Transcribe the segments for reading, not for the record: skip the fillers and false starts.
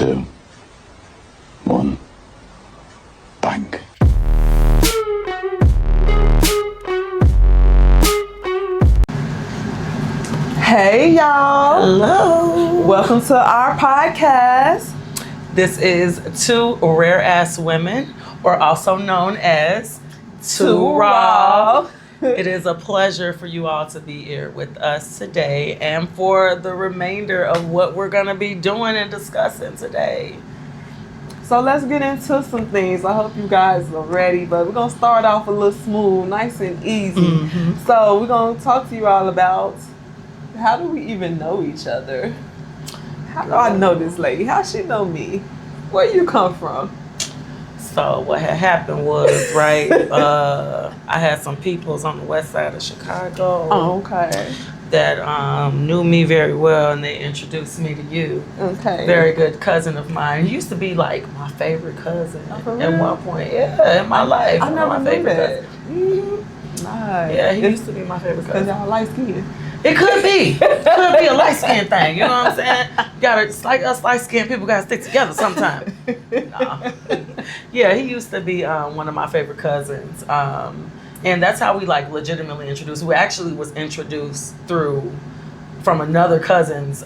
2, 1, bang. Hey y'all. Hello. Welcome to our podcast. This is Two Rare Ass Women, or also known as Two Raw. It is a pleasure for you all to be here with us today and for the remainder of what we're going to be doing and discussing today. So let's get into some things. I hope you guys are ready, but we're going to start off a little smooth, nice and easy. Mm-hmm. So we're going to talk to you all about how do we even know each other? How do I know this lady? How she know me? Where you come from? So what had happened was, right, I had some peoples on the west side of Chicago Okay. that knew me very well, and they introduced me to you. Okay. Very good cousin of mine. He used to be like my favorite cousin at one point. Yeah, in my life. I never my knew favorite that. cousin. Nice. Yeah, he used to be my favorite Because cousin. y'all light skinned. It could be. It could be a light skin thing. You know what I'm saying? It's like us light skinned people gotta stick together sometime. No. Yeah, he used to be one of my favorite cousins. And that's how we like legitimately introduced. We actually was introduced from another cousin's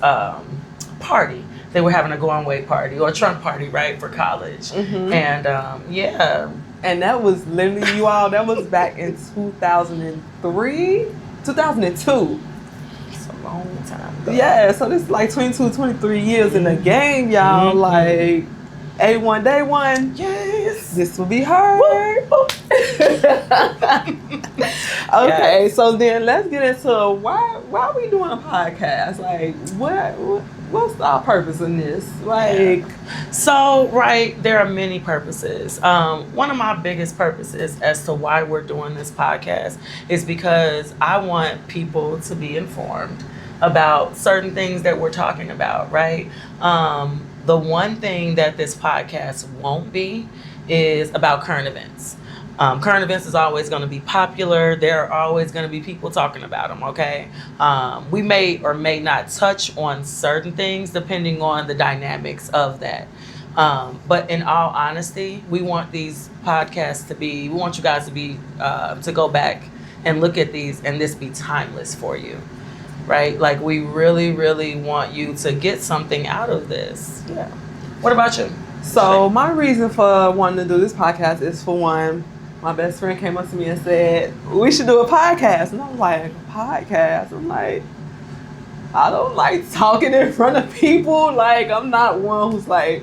party. They were having a going away party or a trunk party, right, for college. Mm-hmm. And yeah. And that was literally, you all, that was back in 2003, 2002. It's a long time ago. Yeah, so this is like 22, 23 years in the game, y'all. Mm-hmm. Like, A1, day one. Yes. This will be heard. Okay, Yes. so then let's get into why we doing a podcast? Like, what's our purpose in this? Like, So, right, there are many purposes. One of my biggest purposes as to why we're doing this podcast is because I want people to be informed about certain things that we're talking about, right? The one thing that this podcast won't be is about current events. Current events is always going to be popular. There are always going to be people talking about them, okay? We may or may not touch on certain things depending on the dynamics of that. But in all honesty, we want these podcasts we want you guys to be, to go back and look at these and this be timeless for you, right? Like we really, really want you to get something out of this. Yeah. What about you? so my reason for wanting to do this podcast is, for one, my best friend came up to me and said, we should do a podcast. And I was like, a podcast? I'm like, I don't like talking in front of people. Like, I'm not one who's like,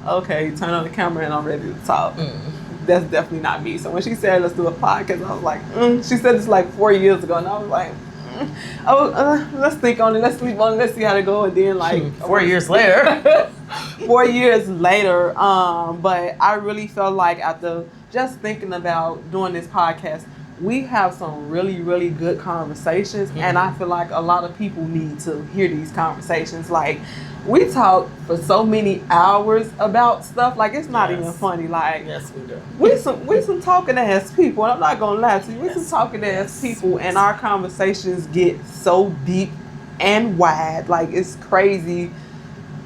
okay, turn on the camera and I'm ready to talk. That's definitely not me. So when she said, let's do a podcast, I was like, She said this like 4 years ago. And I was like, let's think on it. Let's sleep on it. Let's see how to go. And then like 4 years later. 4 years later, but I really felt like after just thinking about doing this podcast, we have some really, really good conversations. Mm-hmm. And I feel like a lot of people need to hear these conversations. Like, we talk for so many hours about stuff, like it's not even funny. Like, yes, we do. we some talking ass people, and I'm not gonna lie to you. We some talking ass people, and our conversations get so deep and wide. Like, it's crazy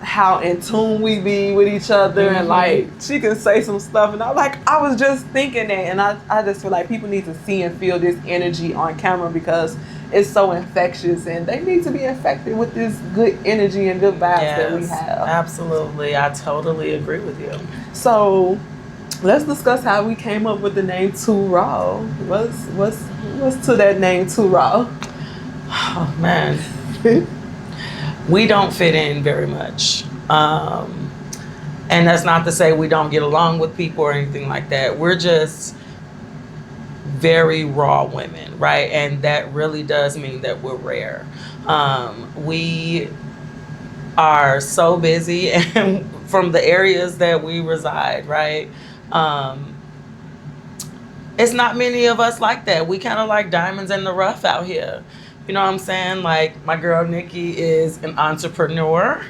how in tune we be with each other. And like, she can say some stuff, and I was just thinking that, and I just feel like people need to see and feel this energy on camera because it's so infectious, and they need to be infected with this good energy and good vibes that we have. Absolutely. I totally agree with you. So let's discuss how we came up with the name Two Raw. What's to that name Two Raw? Oh man. We don't fit in very much. And that's not to say we don't get along with people or anything like that. We're just very raw women, right? And that really does mean that we're rare. We are so busy and from the areas that we reside, right? It's not many of us like that. We kind of like diamonds in the rough out here. You know what I'm saying? Like, my girl Nikki is an entrepreneur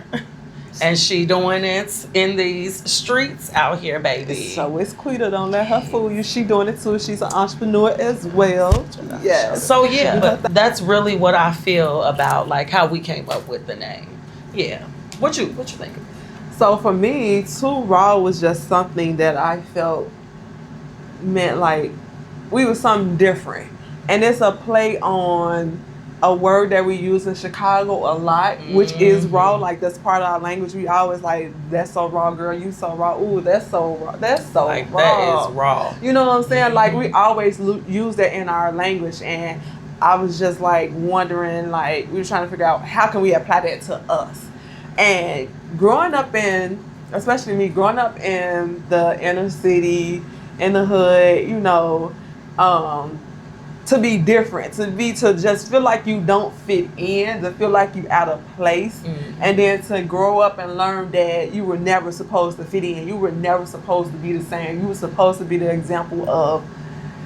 and she doing it in these streets out here, baby. So it's Quita, don't let her fool you. She doing it too. She's an entrepreneur as well. Yeah. So yeah, but that's really what I feel about like how we came up with the name. Yeah. What you think? So for me, too raw was just something that I felt meant like we were something different. And it's a play on a word that we use in Chicago a lot, which is raw. Like, that's part of our language. We always like, that's so raw, girl. You so raw. Ooh, that's so raw. That's so like, raw. That is raw. You know what I'm saying? Like, we always use that in our language. And I was just like wondering, like, we were trying to figure out how can we apply that to us. And growing up especially me, growing up in the inner city, in the hood, you know, to be different, to just feel like you don't fit in, to feel like you out of place, and then to grow up and learn that you were never supposed to fit in, you were never supposed to be the same, you were supposed to be the example of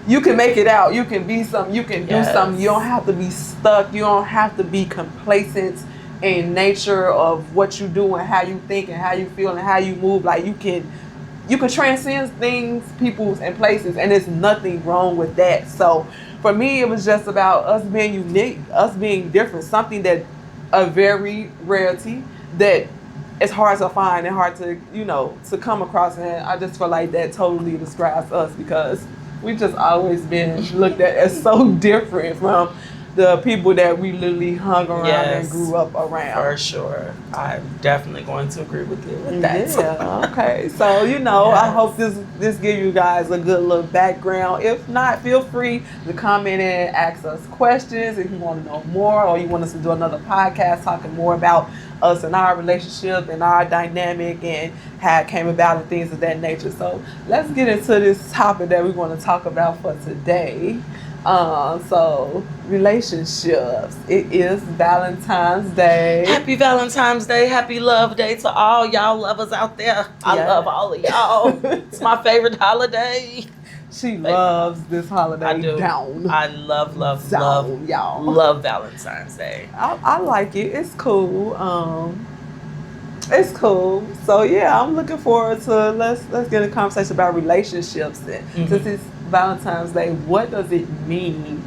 you can make it out, you can be something, you can do something, you don't have to be stuck, you don't have to be complacent in nature of what you do and how you think and how you feel and how you move. Like, you can transcend things, peoples, and places, and there's nothing wrong with that. So for me, it was just about us being unique, us being different, something that a very rarity that it's hard to find and hard to, you know, to come across. And I just feel like that totally describes us, because we've just always been looked at as so different from the people that we literally hung around and grew up around. For sure. I'm definitely going to agree with you with that. Yeah, okay. So, you know, I hope this give you guys a good little background. If not, feel free to comment and ask us questions if you want to know more, or you want us to do another podcast talking more about us and our relationship and our dynamic and how it came about and things of that nature. So let's get into this topic that we want to talk about for today. So relationships. It is Valentine's Day. Happy Valentine's Day. Happy Love Day to all y'all lovers out there. I love all of y'all. It's my favorite holiday. She loves this holiday. I do. Down. I love y'all. Love Valentine's Day. I like it. It's cool. It's cool. So yeah, I'm looking forward to let's get a conversation about relationships. Since it's Valentine's Day, what does it mean?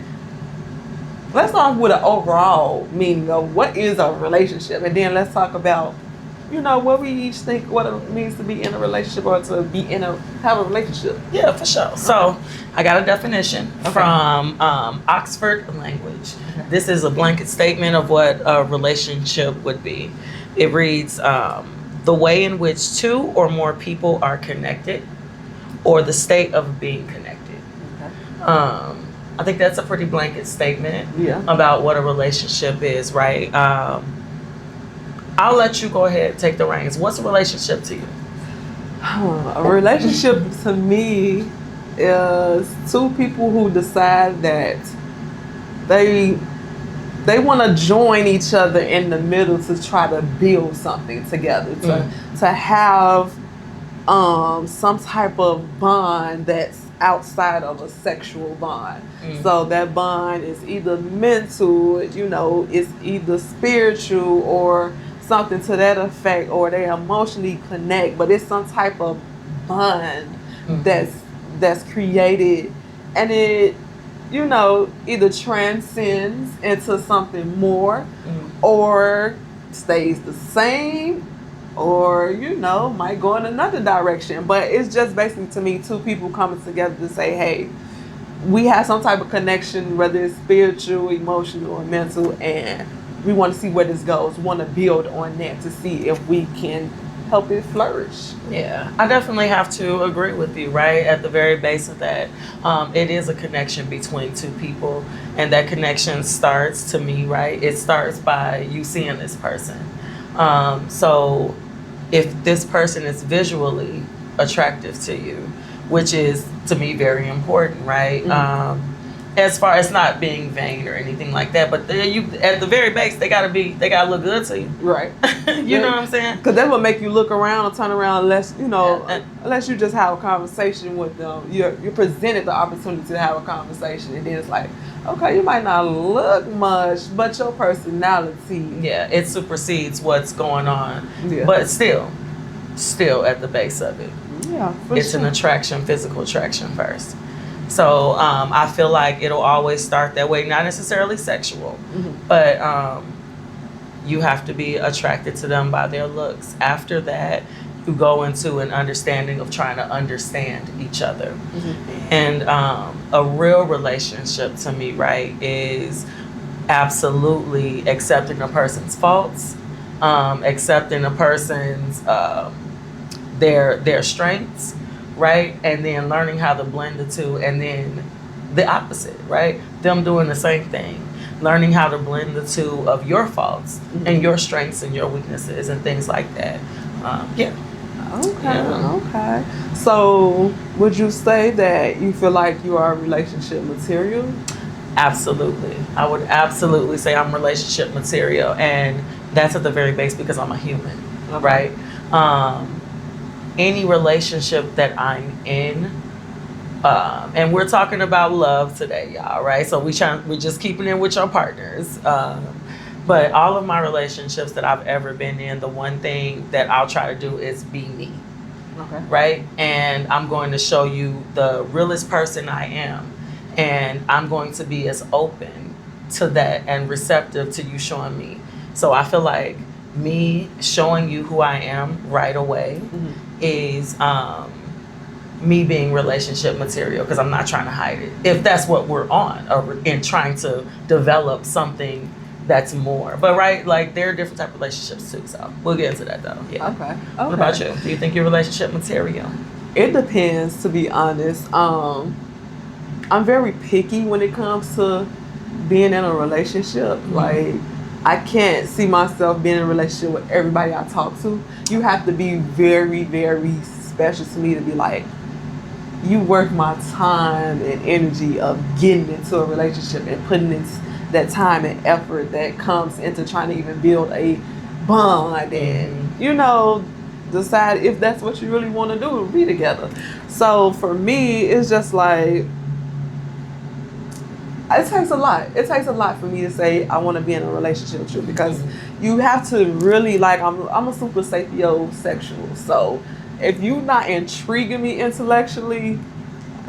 Let's start with an overall meaning of what is a relationship, and then let's talk about, you know, what we each think what it means to be in a relationship or to be have a relationship. Yeah, for sure. So I got a definition from Oxford Language. This is a blanket statement of what a relationship would be. It reads, the way in which two or more people are connected, or the state of being connected. I think that's a pretty blanket statement about what a relationship is, right? I'll let you go ahead and take the reins. What's a relationship to you? A relationship to me is two people who decide that they want to join each other in the middle to try to build something together, to have some type of bond that's outside of a sexual bond. So that bond is either mental, you know, it's either spiritual or something to that effect, or they emotionally connect, but it's some type of bond that's created, and it, you know, either transcends into something more or stays the same, or, you know, might go in another direction. But it's just basically, to me, two people coming together to say, hey, we have some type of connection, whether it's spiritual, emotional, or mental, and we want to see where this goes. We want to build on that to see if we can help it flourish. Yeah, I definitely have to agree with you, right? At the very base of that, it is a connection between two people, and that connection starts, to me, right? It starts by you seeing this person. So if this person is visually attractive to you, which is, to me, very important, right? As far as not being vain or anything like that, but you, at the very base, they gotta look good to you, right? You know what I'm saying? Because that will make you look around or turn around, unless unless you just have a conversation with them. You're presented the opportunity to have a conversation, and then it's like, okay, you might not look much, but your personality, it supersedes what's going on. But still at the base of it, it's an attraction, physical attraction first. So I feel like it'll always start that way, not necessarily sexual, but you have to be attracted to them by their looks. After that, you go into an understanding of trying to understand each other. And a real relationship to me, right, is absolutely accepting a person's faults, accepting a person's their strengths, right, and then learning how to blend the two, and then the opposite, right, them doing the same thing, learning how to blend the two of your faults and your strengths and your weaknesses and things like that. Okay. So would you say that you feel like you are relationship material? Absolutely. I would absolutely say I'm relationship material, and that's at the very base because I'm a human, right? Any relationship that I'm in, and we're talking about love today, y'all, right? So we're just keeping it with your partners. But all of my relationships that I've ever been in, the one thing that I'll try to do is be me. Okay. Right? And I'm going to show you the realest person I am. And I'm going to be as open to that and receptive to you showing me. So I feel like me showing you who I am right away is me being relationship material, because I'm not trying to hide it. If that's what we're on, or in trying to develop something that's more. But right, like there are different type of relationships too. So we'll get into that though. Yeah. Okay. What about you? Do you think you're relationship material? It depends, to be honest. I'm very picky when it comes to being in a relationship. Like, I can't see myself being in a relationship with everybody I talk to. You have to be very, very special to me to be like, you worth my time and energy of getting into a relationship and putting in that time and effort that comes into trying to even build a bond and, you know, decide if that's what you really want to do, be together. So for me, it's just like, it takes a lot. It takes a lot for me to say I want to be in a relationship with you, because you have to really, like, I'm a super sapiosexual. So if you're not intriguing me intellectually,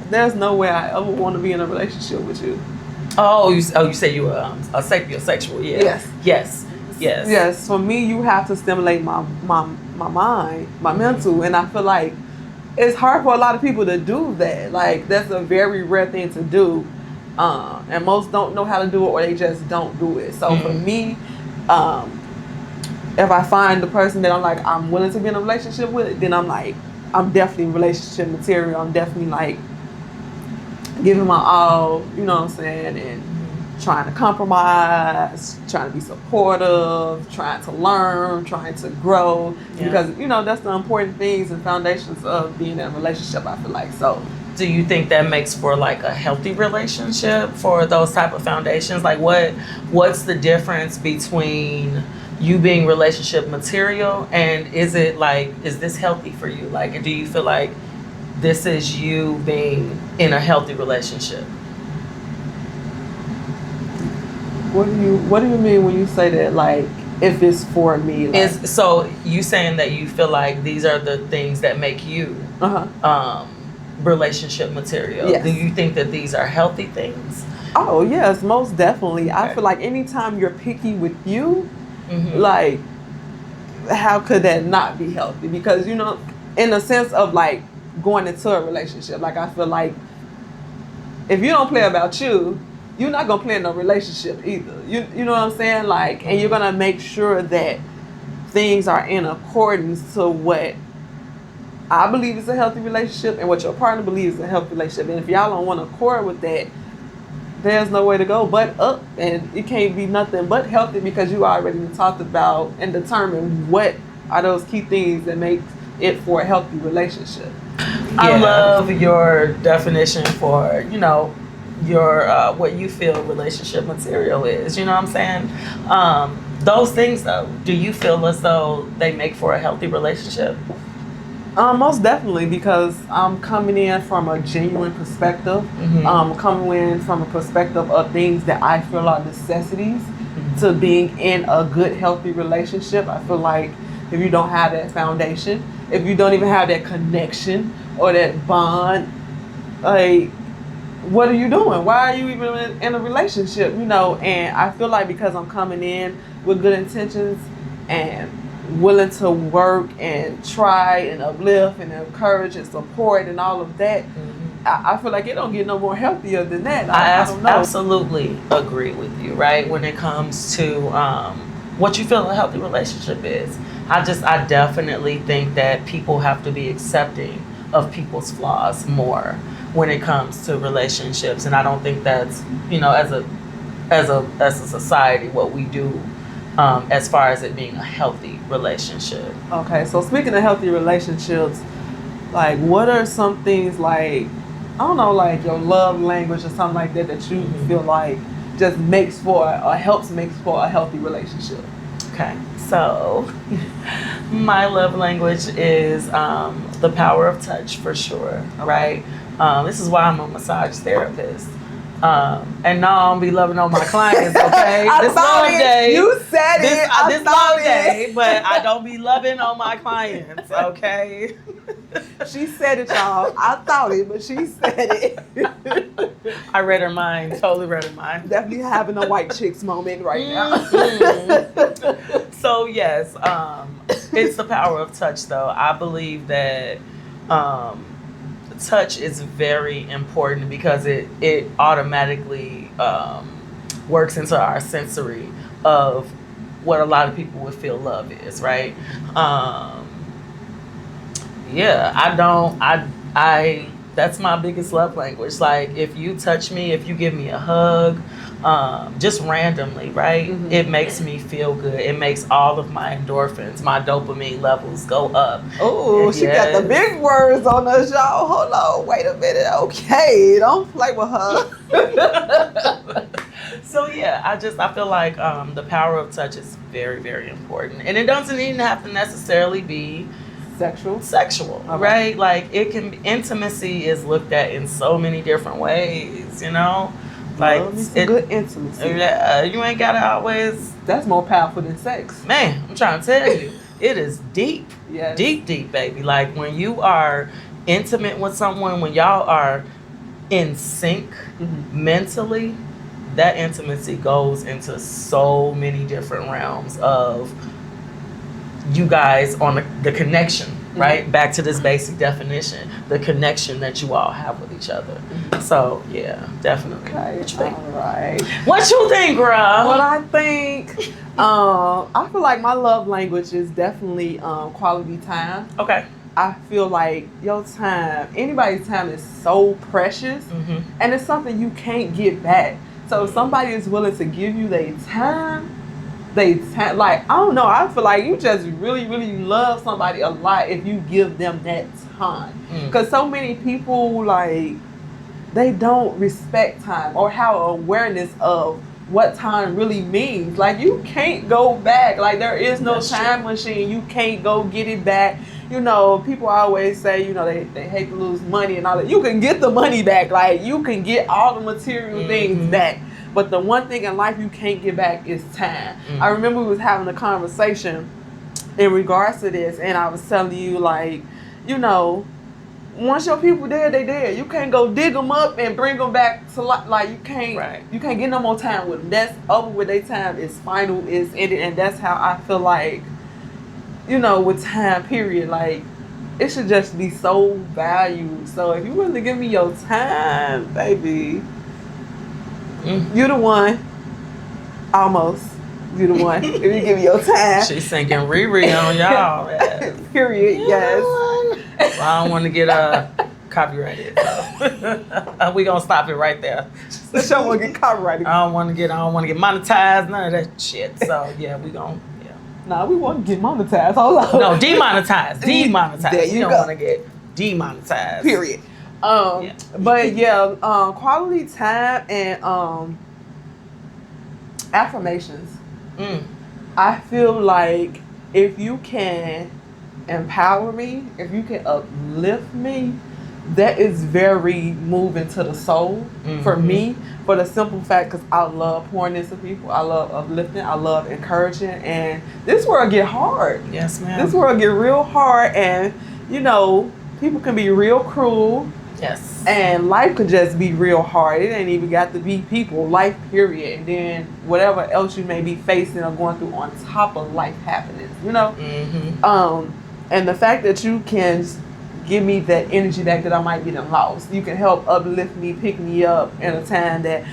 there's no way I ever want to be in a relationship with you. You say you a sapiosexual? Yeah. Yes. For me, you have to stimulate my mind, my mental, and I feel like it's hard for a lot of people to do that. Like, that's a very rare thing to do. And most don't know how to do it, or they just don't do it. So for me, if I find the person that I'm willing to be in a relationship with, then I'm like, I'm definitely relationship material. I'm definitely like giving my all, you know what I'm saying, and trying to compromise, trying to be supportive, trying to learn, trying to grow, because, you know, that's the important things and foundations of being in a relationship, I feel like. So do you think that makes for like a healthy relationship for those type of foundations? Like what's the difference between you being relationship material and is this healthy for you? Like, do you feel like this is you being in a healthy relationship? What do you mean when you say that, like, if it's for me? Like, So you saying that you feel like these are the things that make you relationship material. Yes. Do you think that these are healthy things? Oh, yes, most definitely. Okay. I feel like anytime you're picky with you, like, how could that not be healthy? Because, you know, in the sense of like going into a relationship, like, I feel like if you don't play about you, you're not gonna play in a relationship either. You know what I'm saying? Like, and you're gonna make sure that things are in accordance to what I believe is a healthy relationship and what your partner believes is a healthy relationship. And if y'all don't want to accord with that, there's no way to go but up. And it can't be nothing but healthy, because you already talked about and determined what are those key things that make it for a healthy relationship. I love your definition for, you know, your what you feel relationship material is. You know what I'm saying? Those things though, do you feel as though they make for a healthy relationship? Most definitely, because I'm coming in from a genuine perspective. Coming in from a perspective of things that I feel are necessities to being in a good, healthy relationship. I feel like if you don't have that foundation, if you don't even have that connection or that bond, like, what are you doing? Why are you even in a relationship? You know, and I feel like because I'm coming in with good intentions and willing to work and try and uplift and encourage and support and all of that, I feel like it don't get no more healthier than that. I don't know. Absolutely agree with you, right? When it comes to what you feel a healthy relationship is. I definitely think that people have to be accepting of people's flaws more when it comes to relationships. And I don't think that's, as a society, what we do as far as it being a healthy relationship. Okay, so speaking of healthy relationships, like what are some things like, I don't know, like your love language or something like that that you feel like just helps make for a healthy relationship? Okay, so my love language is the power of touch, for sure, right? This is why I'm a massage therapist. And now I don't be loving on my clients, okay? This love day. You said it. This love day, but I don't be loving on my clients, okay? She said it, y'all. I thought it, but she said it. I read her mind, totally read her mind. Definitely having a white chicks moment right now. So yes, it's the power of touch though. I believe that touch is very important because it automatically works into our sensory of what a lot of people would feel love is, right? That's my biggest love language. Like if you touch me, if you give me a hug, just randomly, right? It makes me feel good. It makes all of my endorphins, my dopamine levels go up. Oh, she got the big words on us, y'all. Hold on, wait a minute. Okay, don't play with her. So yeah, I feel like the power of touch is very, very important. And it doesn't even have to necessarily be sexual, okay. Right? Like intimacy is looked at in so many different ways, Like it's good intimacy. You ain't gotta always. That's more powerful than sex. Man, I'm trying to tell you, it is deep. Yes. Deep, baby. Like when you are intimate with someone, when y'all are in sync mentally, that intimacy goes into so many different realms of you guys on the connection, right? Back to this basic definition, the connection that you all have with each other. So yeah, definitely. Okay, what you think? all right. What you think, girl? What I think, I feel like my love language is definitely quality time. Okay. I feel like your time, anybody's time is so precious, and it's something you can't get back. So if somebody is willing to give you their time, like, I don't know, I feel like you just really, really love somebody a lot if you give them that time. Because so many people, like, they don't respect time or have awareness of what time really means. Like, you can't go back. Like, there is no time machine. You can't go get it back. People always say, they hate to lose money and all that. You can get the money back. Like, you can get all the material things back. But the one thing in life you can't get back is time. I remember we was having a conversation in regards to this, and I was telling you, like, once your people dead, they dead. You can't go dig them up and bring them back to life. Like, you can't get no more time with them. That's over with. Their time is final, is ended, and that's how I feel like, with time, period. Like, it should just be so valued. So if you willing to give me your time, baby, you the one. Almost. You the one. If you give me your time. She's singing Riri on y'all. Yes. Period. Yes. Well, I don't want to get copyrighted. So. We gonna stop it right there. The show won't get copyrighted. I don't want to get monetized. None of that shit. So yeah, we gonna. Nah, we want to get monetized. Hold on. No, demonetized. There you we don't go. want to get demonetized. Period. But yeah, quality time and affirmations. I feel like if you can empower me, if you can uplift me, that is very moving to the soul for me, for the simple fact, because I love pouring into people, I love uplifting, I love encouraging, and this world get hard. Yes, ma'am. This world get real hard, and people can be real cruel. Yes. And life could just be real hard. It ain't even got to be people. Life, period. And then whatever else you may be facing or going through on top of life happenings, you know? Mm-hmm. And the fact that you can give me that energy back that I might be done lost. You can help uplift me, pick me up in a time that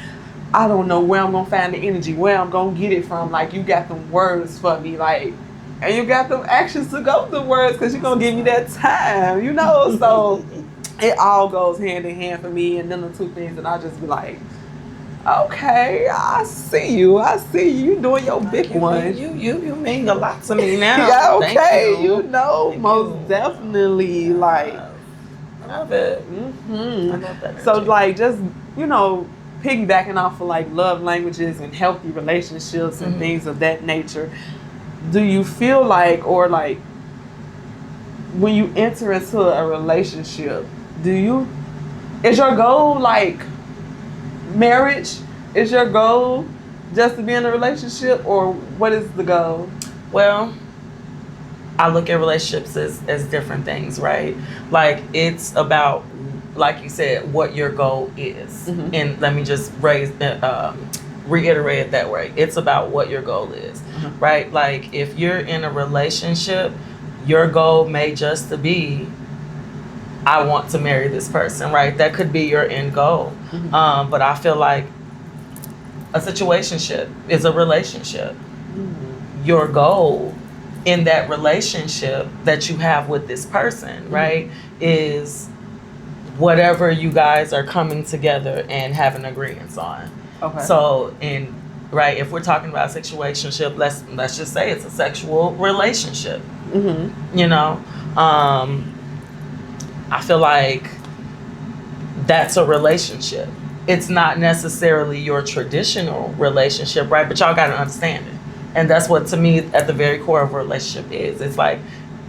I don't know where I'm going to find the energy, where I'm going to get it from. Like, you got them words for me, like, and you got them actions to go through words because you're going to give me that time, you know? So it all goes hand in hand for me. And then the two things that I just be like, okay, I see you. You doing your big one. You mean a lot to me now. Yeah, okay. Thank you. You know, Thank most you. definitely. Like, I love it. mm-hmm. I love that. So, energy. like, just, you know, piggybacking off of like love languages and healthy relationships and things of that nature, do you feel like, or like, when you enter into a relationship, is your goal like marriage? Is your goal just to be in a relationship, or what is the goal? Well, I look at relationships as different things, right? Like, it's about, like you said, what your goal is. Mm-hmm. And let me just reiterate it that way. It's about what your goal is, right? Like, if you're in a relationship, your goal may just to be, I want to marry this person, right? That could be your end goal. Mm-hmm. But I feel like a situationship is a relationship. Mm-hmm. Your goal in that relationship that you have with this person, right, is whatever you guys are coming together and having agreements on. Okay. So, if we're talking about a situationship, let's just say it's a sexual relationship. Mm-hmm. You know, I feel like that's a relationship. It's not necessarily your traditional relationship, right? But y'all got to understand it. And that's what, to me, at the very core of a relationship is. It's like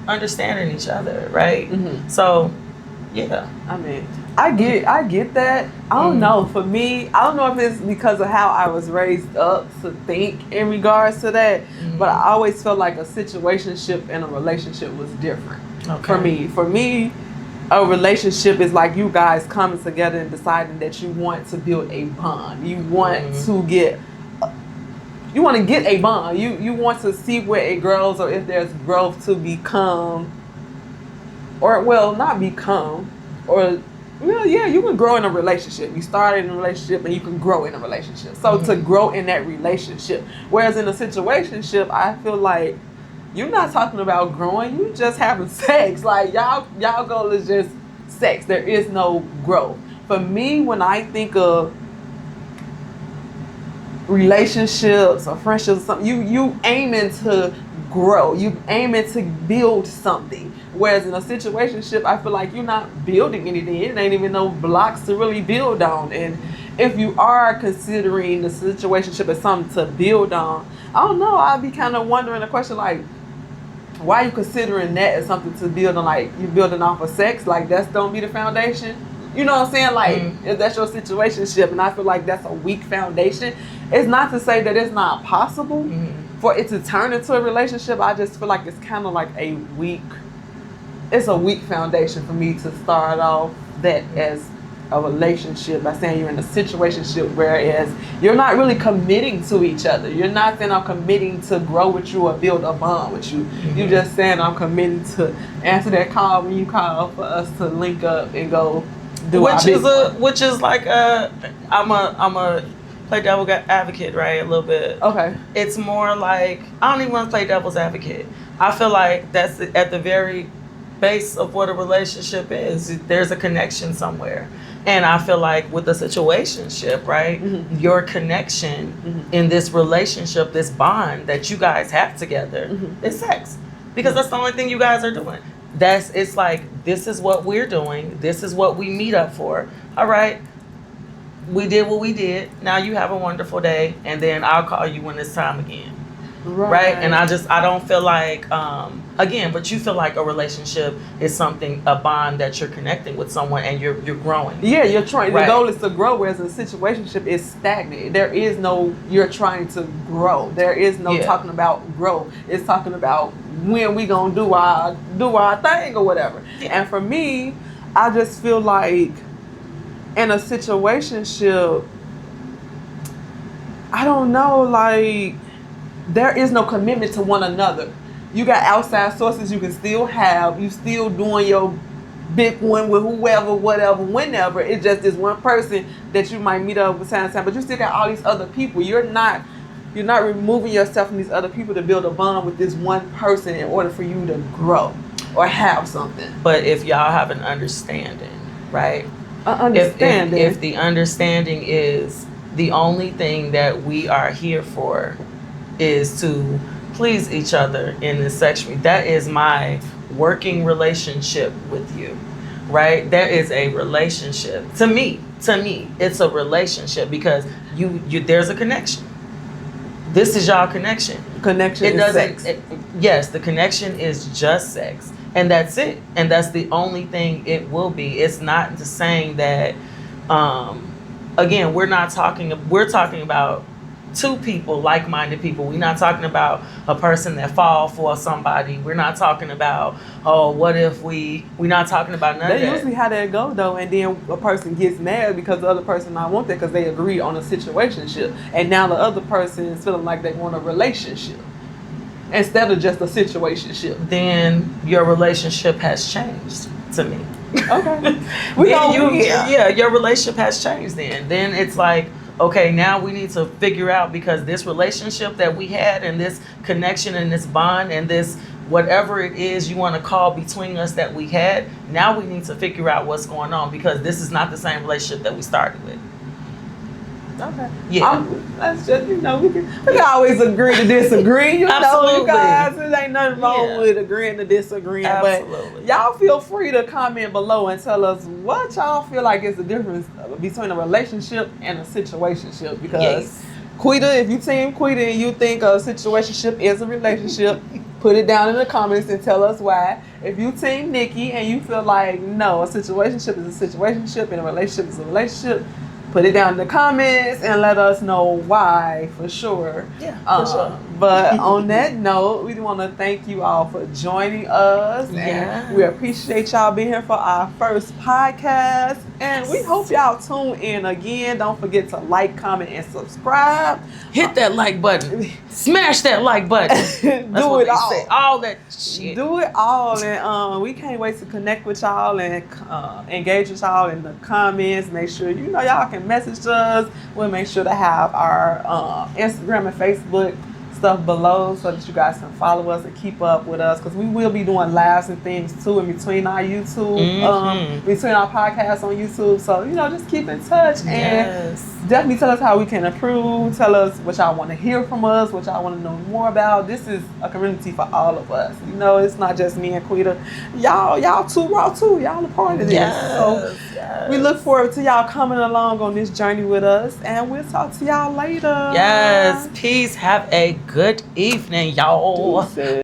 understanding each other, right? Mm-hmm. So, yeah. I mean, I get that. I don't know. For me, I don't know if it's because of how I was raised up to think in regards to that, but I always felt like a situationship and a relationship was different. Okay. For me, a relationship is like you guys coming together and deciding that you want to build a bond. You want to get a bond. You want to see where it grows, or if there's growth to become, or well, not become, or well, yeah, you can grow in a relationship. You started in a relationship and you can grow in a relationship. So to grow in that relationship, whereas in a situationship, I feel like you're not talking about growing. You just having sex. Like y'all goal is just sex. There is no growth. For me, when I think of relationships or friendships or something, you aiming to grow. You aiming to build something. Whereas in a situationship, I feel like you're not building anything. It ain't even no blocks to really build on. And if you are considering the situationship as something to build on, I don't know. I'd be kind of wondering a question like, why are you considering that as something to build on? Like, you building off of sex? Like, that's don't be the foundation? You know what I'm saying? Like, if that's your situationship, and I feel like that's a weak foundation. It's not to say that it's not possible for it to turn into a relationship. I just feel like it's kind of like a weak foundation for me to start off that as a relationship by saying you're in a situationship, whereas you're not really committing to each other. You're not saying I'm committing to grow with you or build a bond with you. You're just saying I'm committing to answer that call when you call for us to link up and go do which is like I'm a play devil's advocate, right? A little bit. Okay. It's more like, I don't even want to play devil's advocate. I feel like that's at the very base of what a relationship is. There's a connection somewhere. And I feel like with a situationship, right, your connection in this relationship, this bond that you guys have together is sex. Because that's the only thing you guys are doing. It's like, this is what we're doing. This is what we meet up for. All right. We did what we did. Now you have a wonderful day. And then I'll call you when it's time again. Right. And I don't feel like, again, but you feel like a relationship is a bond that you're connecting with someone and you're growing. Yeah, you're trying. Right. The goal is to grow, whereas a situationship is stagnant. There is no, you're trying to grow. There is no talking about growth. It's talking about when we gonna do our thing or whatever. Yeah. And for me, I just feel like And a situationship, I don't know, like, there is no commitment to one another. You got outside sources you can still have. You still doing your big one with whoever, whatever, whenever. It's just this one person that you might meet up with time to time, but you still got all these other people. You're not removing yourself from these other people to build a bond with this one person in order for you to grow or have something. But if y'all have an understanding, right? Understanding. If the understanding is the only thing that we are here for is to please each other in this section, that is my working relationship with you, right? There is a relationship. To me, it's a relationship because you there's a connection. This is y'all connection. Connection is sex. Yes, the connection is just sex. And that's it. And that's the only thing it will be. It's not the saying that, again, we're talking about two people, like-minded people. We're not talking about a person that fall for somebody. We're not talking about, oh, what if we're not talking about none of that. That's usually how that go though, and then a person gets mad because the other person not want that because they agree on a situationship, and now the other person is feeling like they want a relationship instead of just a situationship. Then your relationship has changed to me. Okay. Your relationship has changed then. Then it's like, okay, now we need to figure out, because this relationship that we had and this connection and this bond and this whatever it is you want to call between us that we had, now we need to figure out what's going on, because this is not the same relationship that we started with. Okay. Yeah. That's just, we can always agree to disagree. Absolutely. You guys, there ain't nothing wrong with agreeing to disagree. Absolutely. But y'all feel free to comment below and tell us what y'all feel like is the difference between a relationship and a situationship. Because Quita, if you team Quita and you think a situationship is a relationship, put it down in the comments and tell us why. If you team Nikki and you feel like, no, a situationship is a situationship and a relationship is a relationship, put it down in the comments and let us know why, for sure. Yeah, for sure. But on that note, we want to thank you all for joining us. Yeah. And we appreciate y'all being here for our first podcast. And we hope y'all tune in again. Don't forget to like, comment, and subscribe. Hit that like button. Smash that like button. That's Do what it they all. say. All that shit. Do it all, and we can't wait to connect with y'all and engage with y'all in the comments. Make sure y'all can message us. We'll make sure to have our Instagram and Facebook stuff below so that you guys can follow us and keep up with us, because we will be doing lives and things too in between our YouTube, between our podcasts on YouTube. So just keep in touch and definitely tell us how we can improve. Tell us what y'all want to hear from us, what y'all want to know more about. This is a community for all of us. It's not just me and Quita. Y'all too raw too. Y'all a part of this. So we look forward to y'all coming along on this journey with us, and we'll talk to y'all later. Yes. Peace. Have a good evening, y'all. Deuces.